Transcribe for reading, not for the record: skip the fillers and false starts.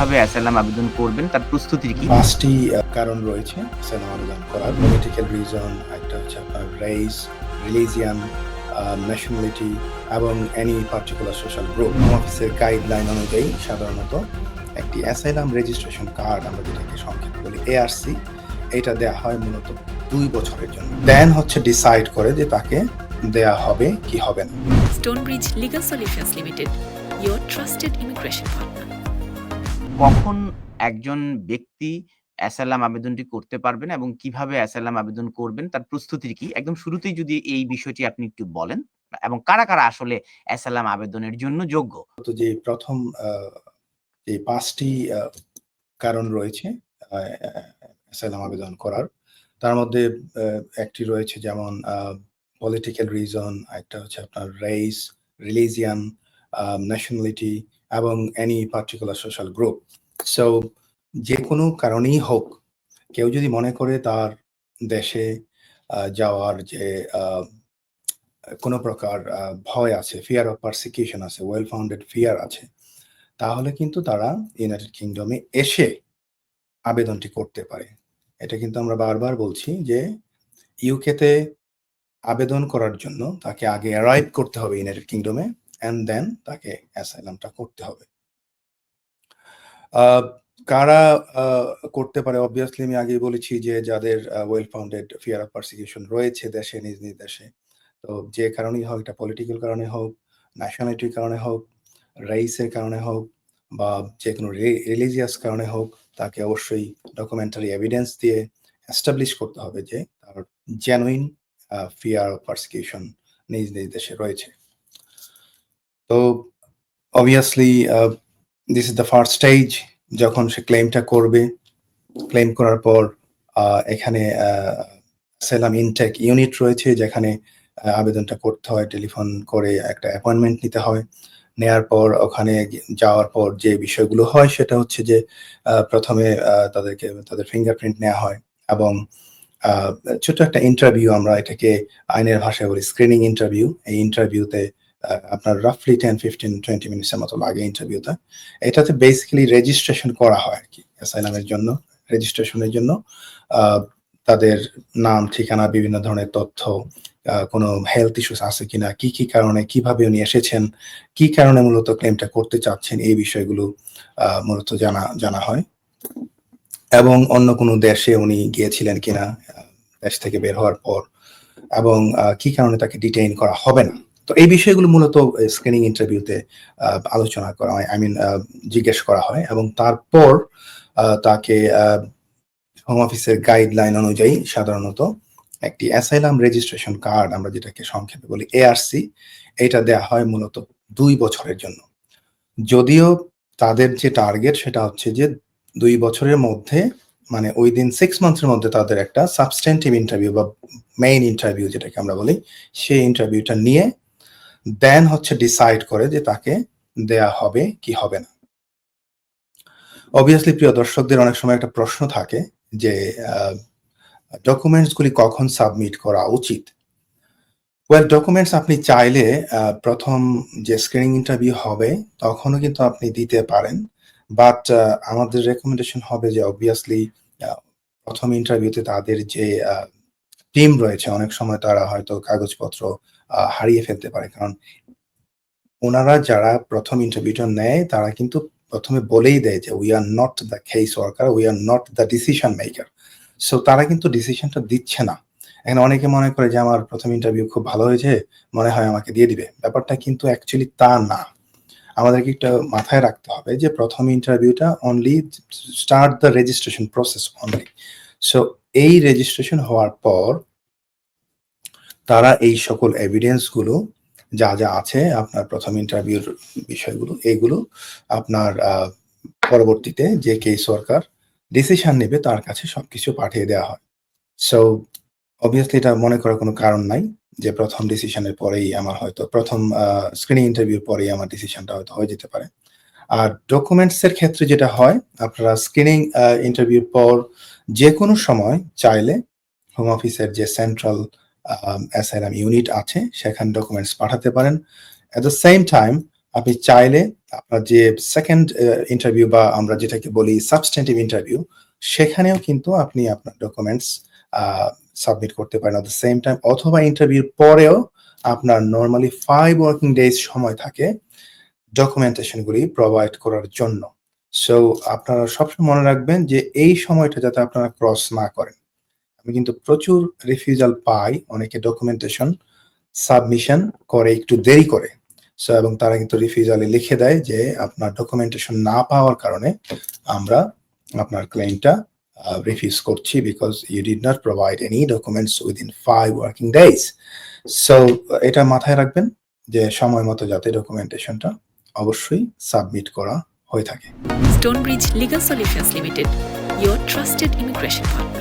কিভাবে অ্যাসাইলাম আবেদন করবেন তার প্রস্তুতির কি? ৫ টি কারণ রয়েছে অ্যাসাইলাম আবেদন করার। পলিটিক্যাল রিজন, একটা হচ্ছে আপনার রেইস, রিলিজিয়ান, ন্যাশনালিটি এবং any particular social group. Home অফিসের গাইডলাইন অনুযায়ী সাধারণত একটি অ্যাসাইলাম রেজিস্ট্রেশন কার্ড, আমরা যেটাকে সংক্ষেপে বলি এআরসি, এটা দেয়া হয় মূলত ২ বছরের জন্য। দেন হচ্ছে ডিসাইড করে যে তাকে দেয়া হবে কি হবে না। Stonebridge Legal Solutions Limited, your trusted immigration partner. কখন একজন ব্যক্তি অ্যাসাইলাম আবেদনটি করতে পারবেন এবং কিভাবে অ্যাসাইলাম আবেদন করবেন তার প্রস্তুতির কি? একদম শুরুতেই যদি এই বিষয়টি আপনি একটু বলেন এবং কারা আসলে অ্যাসাইলাম আবেদনের জন্য যোগ্য? তো যে প্রথম যে ৫ টি কারণ রয়েছে আ অ্যাসাইলাম আবেদন করার। তার মধ্যে একটি রয়েছে যেমন পলিটিক্যাল রিজন, একটা হচ্ছে আপনার রেইস, রিলিজিয়ান, ন্যাশনালিটি এবং any particular social group. So যেকোনো কারণেই হোক, কেউ যদি মনে করে তার দেশে যাওয়ার যে আ কোনো প্রকার ভয় আছে, ফিয়ার অফ পারসিকিউশন আছে, ওয়েল ফাউন্ডেড ফিয়ার আছে, তাহলে কিন্তু তারা ইউনাইটেড কিংডমে এসে আবেদনটি করতে পারে। এটা কিন্তু আমরা বারবার বলছি যে ইউকেতে আবেদন করার জন্য তাকে আগে অ্যারাইভ করতে হবে ইউনাইটেড কিংডমে অ্যান্ড দেন তাকে অ্যাসাইলামটা করতে হবে। আ কারা আ করতে পারে? অবভিয়াসলি আমি আগেই বলেছি যে যাদের well founded fear of persecution রয়েছে দেশে, নিজ দেশে। তো যে কারণেই হোক, এটা পলিটিক্যাল কারণে হোক, ন্যাশনালিটির কারণে হোক, রেইস এর কারণে হোক বা যেকোনো রিলিজিয়াস কারণে হোক, তাকে অবশ্যই ডকুমেন্টারি এভিডেন্স দিয়ে এস্টাবলিশ করতে হবে যে তার জেনুইন ফিয়ার অফ পারসিকিউশন নিজ দেশে রয়েছে। তো obviously this is the first stage। যখন সে ক্লেইমটা করবে, ক্লেইম করার পর এখানে অ্যাসাইলাম ইনটেক ইউনিট রয়েছে যেখানে আবেদনটা করতে হয়। টেলিফোন করে একটা অ্যাপয়েন্টমেন্ট নিতে হয়। নেয়ার পর ওখানে যাওয়ার পর যে বিষয়গুলো হয় সেটা হচ্ছে যে প্রথমে তাদেরকে তাদের ফিঙ্গারপ্রিন্ট নেয়া হয় এবং আ ছোট্ট একটা ইন্টারভিউ, আমরা এটাকে আইনের ভাষায় বলি স্ক্রিনিং ইন্টারভিউ। এই ইন্টারভিউতে আপনার রাফলি 10-15-20 মিনিটসের মতো লাগে ইন্টারভিউটা। এটাতে বেসিক্যালি রেজিস্ট্রেশন করা হয় আরকি অ্যাসাইলামের জন্য। রেজিস্ট্রেশনের জন্য আ তাদের নাম, ঠিকানা, বিভিন্ন ধরনের তথ্য, কোনো হেলথ ইস্যুস আছে কিনা, কি কারণে, কিভাবে উনি এসেছেন, কি কারণে মূলত ক্লেমটা করতে চাচ্ছেন, এই বিষয়গুলো মূলত জানা হয়। এবং অন্য কোনো দেশে উনি গিয়েছিলেন কিনা দেশ থেকে বের হওয়ার পর, এবং কি কারণে তাকে ডিটেইন করা হবে না। তো এই বিষয়গুলো মূলত স্ক্রিনিং ইন্টারভিউতে আলোচনা করা হয়, জিজ্ঞেস করা হয় এবং তারপর তাকে হোম অফিসের গাইডলাইন অনুযায়ী সাধারণত একটি অ্যাসাইলাম রেজিস্ট্রেশন কার্ড, আমরা যেটাকে সংক্ষেপে বলি এআরসি, এটা দেয়া হয় মূলত ২ বছরের জন্য। যদিও তাদের যে টার্গেট সেটা হচ্ছে যে ২ বছরের মধ্যে, মানে উইদিন 6 মান্থস এর মধ্যে তাদের একটা সাবস্ট্যান্টিভ ইন্টারভিউ বা মেইন ইন্টারভিউ যেটাকে আমরা বলি, সেই ইন্টারভিউটা নিয়ে দেন হচ্ছে ডিসাইড করে যে তাকে দেয়া হবে কি হবে না। অবভিয়াসলি প্রিয় দর্শকদের অনেক সময় একটা প্রশ্ন থাকে যে ডকুমেন্টস গুলি কখন সাবমিট করা উচিত? ডকুমেন্টস আপনি চাইলে ১ম যে স্ক্রিনিং ইন্টারভিউ হবে তখনও কিন্তু আপনি দিতে পারেন। বাট আমাদের রেকমেন্ডেশন হবে যে অবভিয়াসলি আ ১ম ইন্টারভিউতে তাদের যে টিম রয়েছে, অনেক সময় তারা হয়তো কাগজপত্র হারিয়ে ফেলতে পারে। কারণ উনারা যারা ১ম ইন্টারভিউটা নেয় তারা কিন্তু ১ম এ বলেই দেয় যে, "We are not the case worker, we are not the decision maker." So তারা কিন্তু ডিসিশনটা দিচ্ছে না। এখানে অনেকে মনে করে যে আমার ১ম ইন্টারভিউ খুব ভালো হয়েছে, মনে হয় আমাকে দিয়ে দিবে। ব্যাপারটা কিন্তু অ্যাকচুয়ালি তা না। আমাদেরকে একটু মাথায় রাখতে হবে যে ১ম ইন্টারভিউটা only start the registration process only. So এই রেজিস্ট্রেশন হওয়ার পর তারা এই সকল এভিডেন্স গুলো যা আছে আপনার ১ম ইন্টারভিউর বিষয়গুলো, এগুলো আপনার পরবর্তীতে যে কেস ওয়ার্কার ডিসিশন নেবে তার কাছে সবকিছু পাঠিয়ে দেওয়া হয়। সো obviously এটা মনে করার কোনো কারণ নাই যে ১ম ডিসিশনের পরেই আমার হয়তো ১ম স্ক্রিনিং ইন্টারভিউর পরেই আমার ডিসিশনটা হয়তো হয়ে যেতে পারে। আর ডকুমেন্টস এর ক্ষেত্রে যেটা হয়, আপনারা স্ক্রিনিং ইন্টারভিউর পর যেকোনো সময় চাইলে হোম অফিসের যে সেন্ট্রাল অ্যাসাইলাম ইউনিট আছে সেখানে ডকুমেন্টস পাঠাতে পারেন। এট দ্য সেম টাইম আপনি চাইলে আপনার যে সেকেন্ড ইন্টারভিউ বা আমরা যেটাকে বলি সাবস্টেন্টিভ ইন্টারভিউ, সেখানেও কিন্তু আপনি আপনার ডকুমেন্টস সাবমিট করতে পারেন। এট দ্য সেম টাইম অথবা ইন্টারভিউর পরেও আপনার নরমালি 5 ওয়ার্কিং ডেজ সময় থাকে ডকুমেন্টেশন গুলি প্রোভাইড করার জন্য। সো আপনারা সবসময় মনে রাখবেন যে এই সময়টা যাতে আপনারা ক্রস না করেন। আমি কিন্তু প্রচুর রিফিউজাল পাই, অনেকে ডকুমেন্টেশন সাবমিশন করে একটু দেরি করে। সো এবং তারা কিন্তু রিফিউজালে লিখে দেয় যে আপনার ডকুমেন্টেশন না পাওয়ার কারণে আমরা আপনার ক্লেইমটা রিফিউজ করছি because you did not provide any documents within 5 working days. So এটা মাথায় রাখবেন যে সময় মতো যাতে ডকুমেন্টেশনটা অবশ্যই সাবমিট করা হয়ে থাকে। Stonebridge Legal Solutions Limited, your trusted immigration partner.